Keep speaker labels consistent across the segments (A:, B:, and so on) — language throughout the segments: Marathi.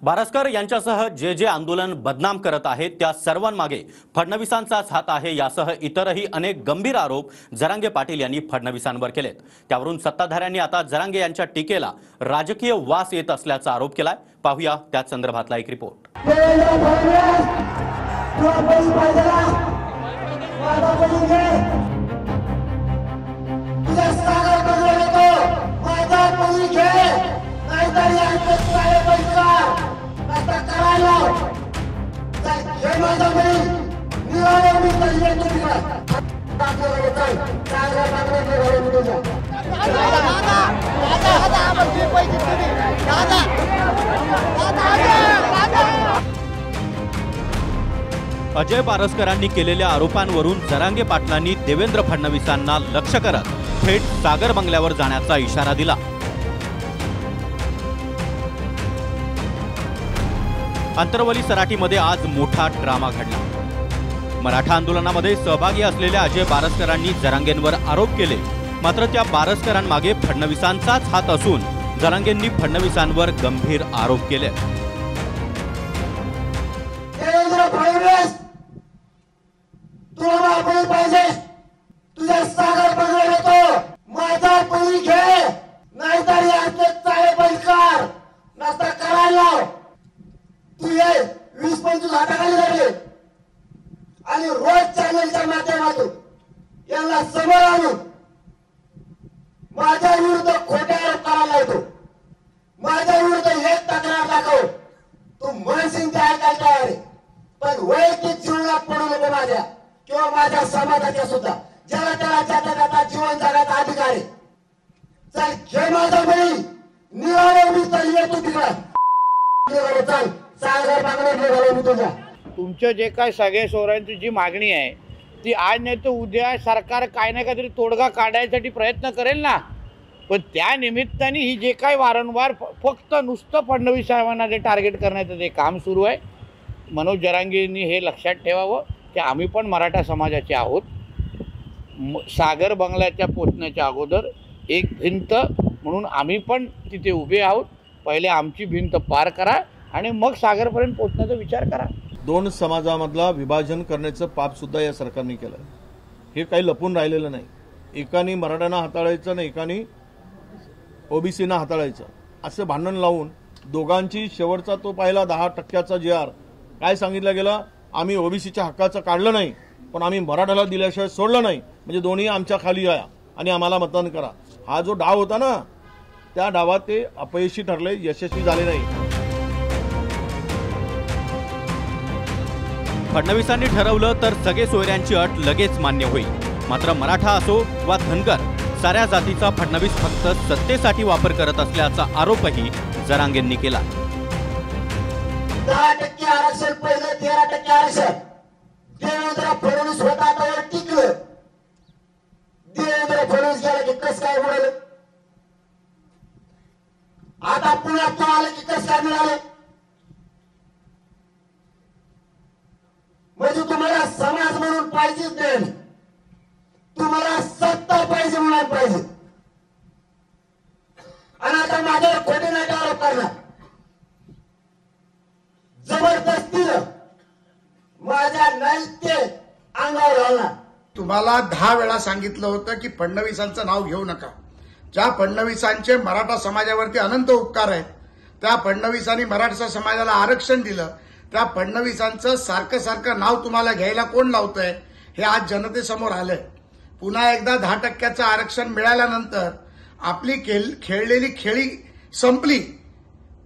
A: बारस्कर यांच्यासह जे आंदोलन बदनाम करत आहेत त्या सर्वांमागे फडणवीसांचाच हात आहे यासह इतरही अनेक गंभीर आरोप जरांगे पाटील यांनी फडणवीसांवर केलेत। त्यावरून सत्ताधाऱ्यांनी आता जरांगे यांच्या टीकेला राजकीय वास येत असल्याचा आरोप केलाय। पाहूया त्या संदर्भातला एक रिपोर्ट। अजय बारस्करांनी केलेल्या आरोपांवरून जरांगे पाटलांनी देवेंद्र फडणवीसांना लक्ष्य करत थेट सागर बंगल्यावर जाण्याचा इशारा दिला। अंतरवली सराटीमध्ये आज मोठा ड्रामा घडला। मराठा आंदोलनामध्ये सहभागी असलेल्या अजय बारस्करांनी जरांगेंवर आरोप केले, मात्र त्या बारस्करांमागे फडणवीसांचाच हात असून जरांगेंनी फडणवीसांवर गंभीर आरोप केले।
B: आणि रोज चॅनलच्या माध्यमातून यांना समोर आणून माझ्या विरुद्ध खोटे आरोप करायला येतो। माझ्या विरुद्ध एक तक्रार दाखव, तू मनसिंग ते ऐकायला तयार आहे, पण वैयक्तिक जीवनात पडू नको माझ्या किंवा माझ्या समाजाच्या सुद्धा। ज्याला त्याला ज्याचा जीवन जगायचा अधिकार आहे। चल घे माझा बळी, निघालो मी तर येतो तिकडे, चल सागर बांगडे निघालो मी तुझ्या।
C: तुमचं जे काय सगळे सोयऱ्यांची जी मागणी आहे ती आज नाही तर उद्या सरकार काय ना काहीतरी तोडगा काढण्यासाठी प्रयत्न करेल ना, पण त्या निमित्ताने ही जे काय वारंवार फक्त नुसतं फडणवीस साहेबांना जे टार्गेट करण्याचं जे काम सुरू आहे, मनोज जरांगेंनी हे लक्षात ठेवावं की आम्ही पण मराठा समाजाचे आहोत। सागर बंगल्याच्या पोचण्याच्या अगोदर एक भिंत म्हणून आम्ही पण तिथे उभे आहोत। पहिले आमची भिंत पार करा आणि मग सागरपर्यंत पोचण्याचा विचार करा।
D: दोन समाजामधला विभाजन करण्याचं पाप सुद्धा या सरकारने केलं। हे काही लपून राहिलेलं नाही। एकाने मराठ्यांना हाताळायचं आणि एकाने ओबीसीना हाताळायचं असं भांडण लावून दोघांची शेवटचा तो पहिला 10% JR काय सांगितलं गेलं, आम्ही ओबीसीच्या हक्काचं काढलं नाही पण आम्ही मराठ्याला दिल्याशिवाय सोडलं नाही, म्हणजे दोन्ही आमच्या खाली या आणि आम्हाला मतदान करा। हा जो डाव होता ना, त्या डावात ते अपयशी ठरले, यशस्वी झाले नाही।
A: फडणवीसांनी ठरवलं तर सगळे सोयऱ्यांची अट लगेच मान्य होईल, मात्र मराठा असो वा धनगर साऱ्या जातीचा फडणवीस फक्त सत्तेसाठी वापर करत असल्याचा आरोपही जरांगेंनी केला।
B: 10% आरक्षण पहिले 13% आरक्षण देवेंद्र फडणवीस होता त्यावर टिकलं। देवेंद्र फडणवीस गेला की कस काय मिळालं, आता पुण्यात आलं की कस काय मिळालं। म्हणजे तुम्हाला समाज म्हणून पाहिजेच नाही, तुम्हाला सत्ता पाहिजे म्हणून पाहिजे। आणि आता माझ्यावर खोटे नाही आरोप करणार, जबरदस्तीनं माझ्या नैत्य अंगावर घालणार।
E: तुम्हाला 10 वेळा सांगितलं होतं की फडणवीसांचं नाव घेऊ नका। ज्या फडणवीसांचे मराठा समाजावरती अनंत उपकार आहेत, त्या फडणवीसांनी मराठा समाजाला आरक्षण दिलं, त्या फडणवीसांचं सारखं सारखं नाव तुम्हाला घ्यायला कोण लावतंय हे आज जनतेसमोर आलंय। पुन्हा एकदा 10% आरक्षण मिळाल्यानंतर आपली खेळलेली खेळी संपली,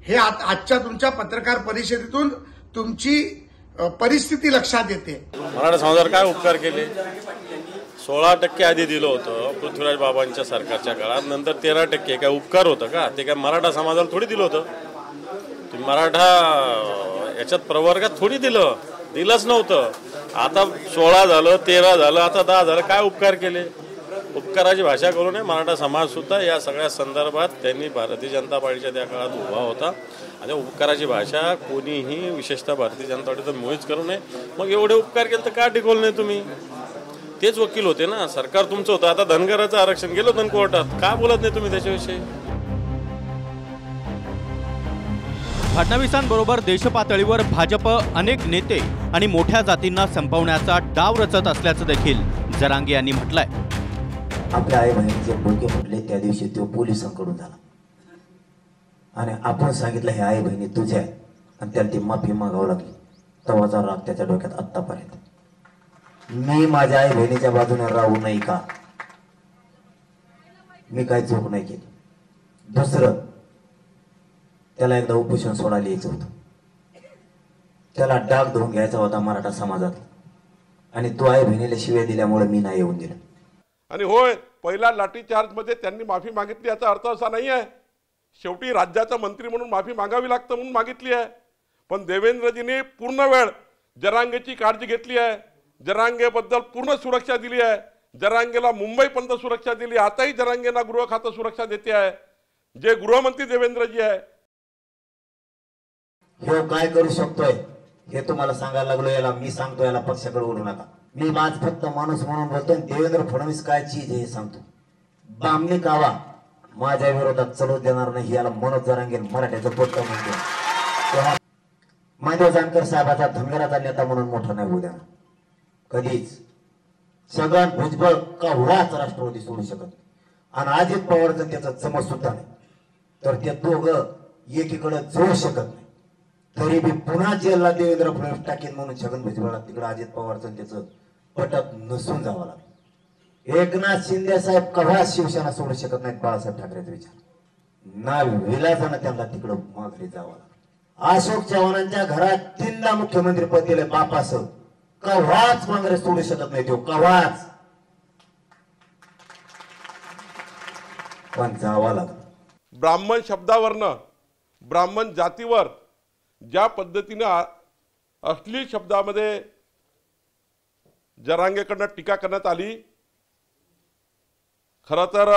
E: हे आजच्या तुमच्या पत्रकार परिषदेतून तुमची परिस्थिती लक्षात येते।
F: मराठा समाजावर काय उपकार केले? 16% आधी दिलं होतं पृथ्वीराज बाबांच्या सरकारच्या काळात, नंतर 13% काय उपकार होतं का? ते काय मराठा समाजाला थोडी दिलं होतं? तुम्ही मराठा याच्यात प्रवर्गात थोडी दिलंच नव्हतं। आता 16 झालं, 13 झालं, आता 10 झालं, काय उपकार केले? उपकाराची भाषा करू नये। मराठा समाज सुद्धा या सगळ्या संदर्भात त्यांनी भारतीय जनता पार्टीच्या त्या काळात उभा होता आणि उपकाराची भाषा कोणीही विशेषतः भारतीय जनता पार्टी तर मुळीच करू नये। मग एवढे उपकार केले तर का टिकवलं नाही तुम्ही? तेच वकील होते ना, सरकार तुमचं होतं। आता धनगराचं आरक्षण गेलं होतं कोर्टात, का बोलत नाही तुम्ही त्याच्याविषयी?
A: फडणवीसांबरोबर देशपातळीवर भाजप अनेक नेते आणि मोठ्या जातींना संपवण्याचा डाव रचत असल्याचं देखील जरांगे यांनी म्हटलंय.
B: आपल्या आई बहिणीचे डोके फुटले त्या दिवशी तो पोलिसांकडून झाला आणि आपण सांगितलं हे आई बहिणी तुझ्या आहे आणि त्याला ती माफी मागावं लागली. तवाचा राग त्याच्या डोक्यात आत्तापर्यंत. मी माझ्या आई बहिणीच्या बाजूने राहू नाही का? मी काही चूक नाही केली. दुसरं, त्याला एकदा उपोषण सोडायला यायचं होतं. त्याला डाग धुवून घ्यायचा होता मराठा समाजात आणि तो आई बहिणीला शिव्या दिल्यामुळे मी नाही येऊन दिलं.
G: आणि होय, पहिल्या लाठीचार्जमध्ये त्यांनी माफी मागितली याचा अर्थ असा नाही आहे. शेवटी राज्याचा मंत्री म्हणून माफी मागावी लागतं म्हणून मागितली आहे. पण देवेंद्रजींनी पूर्ण वेळ जरांगेची काळजी घेतली आहे. जरांगेबद्दल पूर्ण सुरक्षा दिली आहे. जरांगेला मुंबईपर्यंत सुरक्षा दिली. आताही जरांगेला गृह खातं सुरक्षा देते आहे. जे गृहमंत्री देवेंद्रजी आहे
B: हे काय करू शकतोय हे तुम्हाला सांगायला लागलो. याला मी सांगतो, याला पक्षाकडे ओढू नका. मी माझ फक्त माणूस म्हणून बोलतो. देवेंद्र फडणवीस काय चीज हे सांगतो. बामणी कावा माझ्या विरोधात चलू देणार नाही याला मनोज जरांगे मराठ्याचं पोट म्हणतो. माधव जानकर साहेबाचा धनगराचा नेता म्हणून मोठा नाही होऊ देणार कधीच. छगन भुजबळ कव्हाच राष्ट्रवादी सोडू शकत आणि अजित पवारचं त्याचं चमच सुद्धा नाही. तर ते दोघं एकीकडे जोडू शकत नाही. तरी बी पुन्हा जेलला देवेंद्र फडणवीस टाकेन म्हणून छगन भुजबळला तिकडे अजित पवारचं त्याचं पटत नसून जावं लागलं. एकनाथ शिंदे साहेब कव्हा शिवसेना सोडू शकत नाहीत. बाळासाहेब ठाकरेचा विचार ना विलासानं त्यांना तिकडं माघारी जावं लागलं. अशोक चव्हाणांच्या घरात 3दा मुख्यमंत्री पद दिले बापासह. कव्हाच काँग्रेस सोडू शकत नाही. तो कव्हाच पण जावं लागलं.
G: ब्राह्मण शब्दावरनं ब्राह्मण जातीवर ज्या पद्धतीने अश्लील शब्दामध्ये जरांगेकडनं टीका करण्यात आली, खरं तर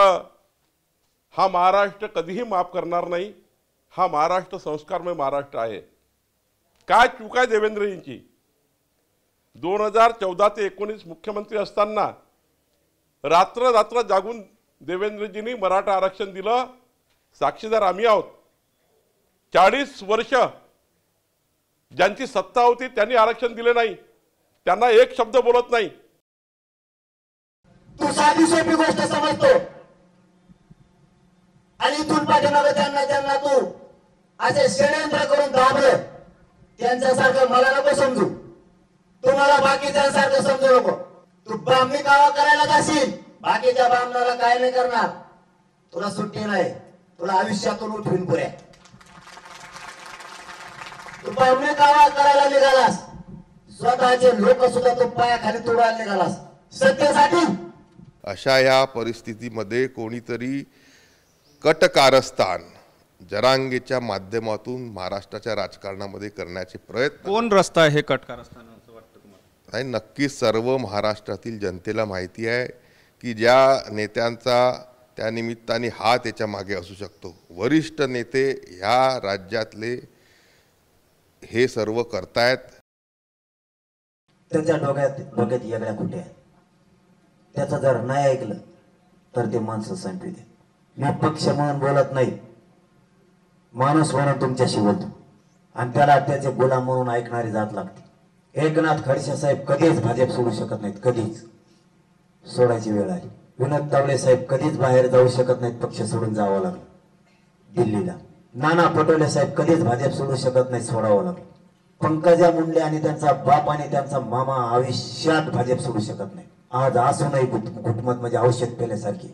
G: हा महाराष्ट्र कधीही माफ करणार नाही. हा महाराष्ट्र संस्कारमय महाराष्ट्र आहे. काय चूक आहे देवेंद्रजींची? 2014 ते 19 मुख्यमंत्री असताना रात्र रात्र जागून देवेंद्रजींनी मराठा आरक्षण दिलं. साक्षीदार आम्ही आहोत. 40 वर्ष ज्यांची सत्ता होती त्यांनी आरक्षण दिले नाही. त्यांना एक शब्द बोलत नाही.
B: तू साधी सोपी गोष्ट समजतो आणि इथून पाठीमागे त्यांना तू असे षडयंत्र करून दाबलं. त्यांच्यासारखं मला नको समजू. तुम्हाला बाकीच्यांसारखं समजू नको. तू ब्राह्मणी कावा करायला जाशील, बाकीच्या ब्राह्मणाला काय नाही करणार. तुला सुट्टी नाही. तुला आयुष्यातून उठवीन पुऱ्या. तू ब्राह्मणी कावा करायला निघालास, स्वतःचे लोक सुद्धा तू पायाखाली तोडायला निघालास सत्तेसाठी.
H: अशा या परिस्थितीमध्ये कोणीतरी कटकारस्थान जरांगेच्या माध्यमातून महाराष्ट्राच्या राजकारणामध्ये करण्याचे प्रयत्न.
I: कोण रस्ता आहे हे कटकारस्थानाचं वाटतं तुम्हाला?
H: नाही, नक्कीच सर्व महाराष्ट्रातील जनतेला माहिती आहे की ज्या नेत्यांचा त्या निमित्ताने हात त्याच्या मागे असू शकतो. वरिष्ठ नेते ह्या राज्यातले हे सर्व करतायत.
B: त्यांच्या डोक्यात येगळ्या कुठे आहे. त्याचं जर नाही ऐकलं तर ते माणसं संपवी दे. मी पक्ष म्हणून बोलत नाही, माणूस म्हणून तुमच्याशी बोलतो आणि त्याला त्याचे गुलाम म्हणून ऐकणारी जात लागते. एकनाथ खडसे साहेब कधीच भाजप सोडू शकत नाहीत. कधीच. सोडायची वेळ आली. विनोद तावडे साहेब कधीच बाहेर जाऊ शकत नाहीत. पक्ष सोडून जावं लागलं दिल्लीला. नाना पटोले साहेब कधीच भाजप सोडू शकत नाहीत. सोडावं लागलं. पंकजा मुंडे आणि त्यांचा बाप आणि त्यांचा मामा आयुष्यात भाजप सोडू शकत नाही. आज असूनही घुटमत म्हणजे औषध पेल्यासारखी.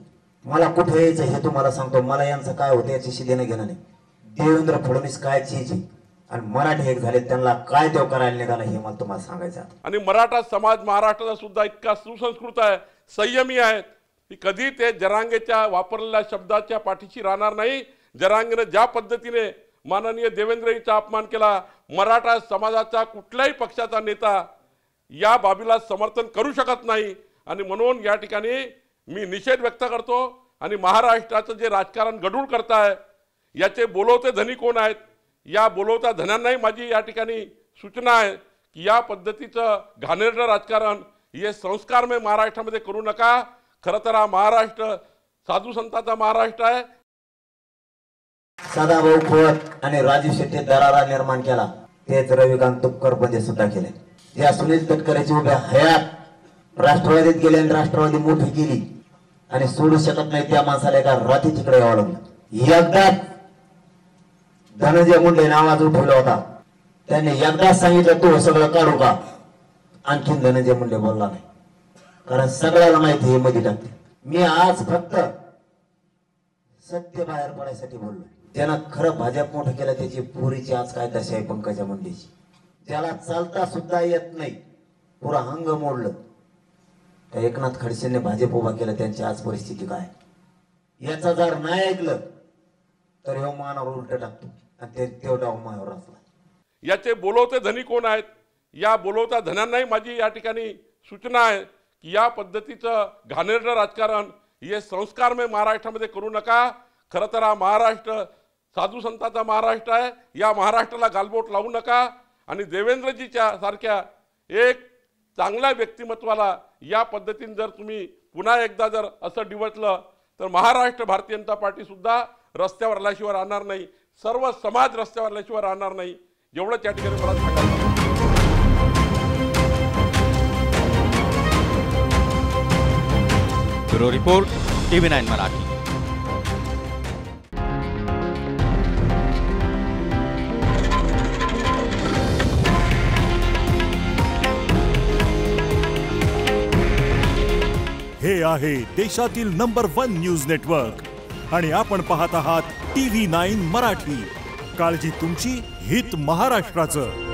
B: मला कुठे यायचं हे तुम्हाला सांगतो. मला यांचं काय होतं याच्याशी देणं घेणं नाही. देवेंद्र फडणवीस काय चीज आहे आणि मराठी एक झाले त्यांना काय देव करायला निघाला हे मला तुम्हाला सांगायचं.
G: आणि मराठा समाज महाराष्ट्राचा सुद्धा इतका सुसंस्कृत आहे, संयमी आहे की कधी ते जरांगेच्या वापरलेल्या शब्दाच्या पाठीशी राहणार नाही. जरांगेने ज्या पद्धतीने माननीय देवेंद्रजींचा अपमान केला, मराठा समाजाचा कुठल्याही पक्षाचा नेता या बाबीला समर्थन करू शकत नाही. आणि म्हणून या ठिकाणी मी निषेध व्यक्त करतो. आणि महाराष्ट्राचं जे राजकारण गढूळ करताय याचे बोलवते धनी कोण आहेत, या बोलवत्या धन्यांनाही माझी या ठिकाणी सूचना आहे की या पद्धतीचं घाणेरडं राजकारण हे संस्कारमय महाराष्ट्रामध्ये करू नका. खरं तर हा महाराष्ट्र साधू संतांचा महाराष्ट्र आहे.
B: सदाभाऊ खोत आणि राजू शेट्टी दरारा निर्माण केला, तेच रविकांत तुपकर मध्ये सुद्धा केले. या सुनील तटकरेची उभ्या हयात राष्ट्रवादीत गेले आणि राष्ट्रवादी मोठी केली आणि सोडू शकत नाही त्या माणसाला एका रात्री तिकडे यावं लागलं. एकदा धनंजय मुंडे आवाज उठवला होता, त्यांनी एकदा सांगितलं तू सगळं काढू का, आणखीन धनंजय मुंडे बोलला नाही, कारण सगळ्याला माहिती हे मध्ये टाकते. मी आज फक्त सत्य बाहेर पडायसाठी बोललो. त्यानं खरं भाजप मोठं केलं, त्याची पुरीची आज काय दशा आहे पंकजा मुंडेची. त्याला चालता सुद्धा येत नाही, पुरा अंग मोडलं. त्या एकनाथ खडसेंनी भाजप उभा केलं, त्यांची आज परिस्थिती काय. याचा जर नाही ऐकलं तर ह्यो मानावर उलट टाकतो आणि ते तेवढा मायावर असला.
G: याचे बोलवते धनी कोण आहेत? या बोलवत्या धन्यांनाही माझी या ठिकाणी सूचना आहे की या पद्धतीचं घाणेरडं राजकारण हे संस्कारमय महाराष्ट्रामध्ये करू नका. खरं तर हा महाराष्ट्र साधू संतांचा महाराष्ट्र आहे, या महाराष्ट्राला गालबोट लावू नका. आणि देवेंद्रजीच्या सारख्या एक चांगल्या व्यक्तिमत्वाला या पद्धतीने जर तुम्ही पुन्हा एकदा जर असं डिवचलं तर महाराष्ट्र भारतीय जनता पार्टी सुद्धा रस्त्यावर आल्याशिवाय राहणार नाही, सर्व समाज रस्त्यावर आल्याशिवाय राहणार नाही, एवढंच या ठिकाणी मला सांगायचं.
I: Bureau report TV9 Marathi.
J: हे आहे देशातील नंबर 1 न्यूज नेटवर्क आणि आपण पाहत आहात TV9 मराठी. काळजी तुमची, हित महाराष्ट्राचं.